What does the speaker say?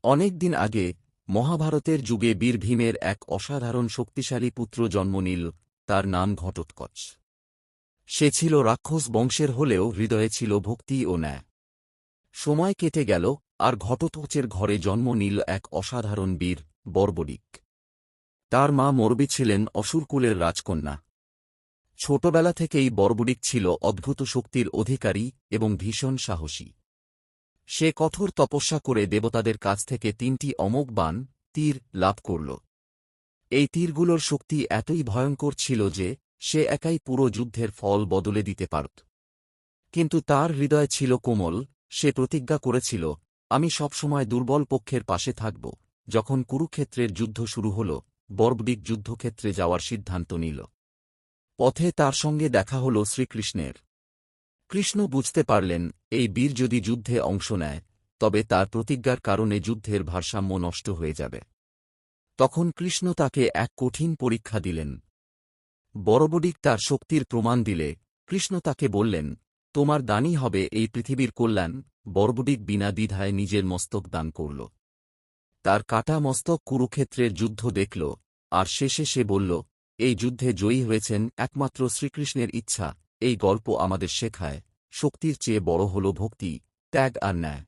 অনেক দিন আগে মহাভারতের যুগে বীর ভীমের এক অসাধারণ শক্তিশালী পুত্র জন্ম নিল। তার নাম ঘটোৎকচ। সে ছিল রাক্ষস বংশের হলেও হৃদয়ে ছিল ভক্তি ও ন্যায়। সময় কেটে গেল, আর ঘটোৎকচের ঘরে জন্ম নিল এক অসাধারণ বীর, বর্বরিক। তার মা মর্বী ছিলেন অসুরকুলের রাজকন্যা। ছোটবেলা থেকেই বর্বরিক ছিল অদ্ভুত শক্তির অধিকারী এবং ভীষণ সাহসী। সে কঠোর তপস্যা করে দেবতাদের কাছ থেকে ৩টি অমোঘ বাণ, তীর লাভ করল। এই তীরগুলোর শক্তি এতই ভয়ঙ্কর ছিল যে সে একাই পুরো যুদ্ধের ফল বদলে দিতে পারত। কিন্তু তার হৃদয় ছিল কোমল। সে প্রতিজ্ঞা করেছিল, আমি সবসময় দুর্বল পক্ষের পাশে থাকব। যখন কুরুক্ষেত্রের যুদ্ধ শুরু হল, বর্বরিক যুদ্ধক্ষেত্রে যাওয়ার সিদ্ধান্ত নিল। পথে তার সঙ্গে দেখা হল শ্রীকৃষ্ণের। কৃষ্ণ বুঝতে পারলেন, এই বীর যদি যুদ্ধে অংশ নেয়, তবে তার প্রতিজ্ঞার কারণে যুদ্ধের ভারসাম্য নষ্ট হয়ে যাবে। তখন কৃষ্ণ তাকে এক কঠিন পরীক্ষা দিলেন। বর্বরিক তার শক্তির প্রমাণ দিলে কৃষ্ণ তাকে বললেন, তোমার দানই হবে এই পৃথিবীর কল্যাণ। বর্বরিক বিনা দ্বিধায় নিজের মস্তক দান করল। তার কাটা মস্তক কুরুক্ষেত্রের যুদ্ধ দেখল, আর শেষে সে বলল, এই যুদ্ধে জয়ী হয়েছেন একমাত্র শ্রীকৃষ্ণের ইচ্ছা। এই গল্প আমাদের শেখায়, শক্তির চেয়ে বড় হল ভক্তি, ত্যাগ আর ন্যায়।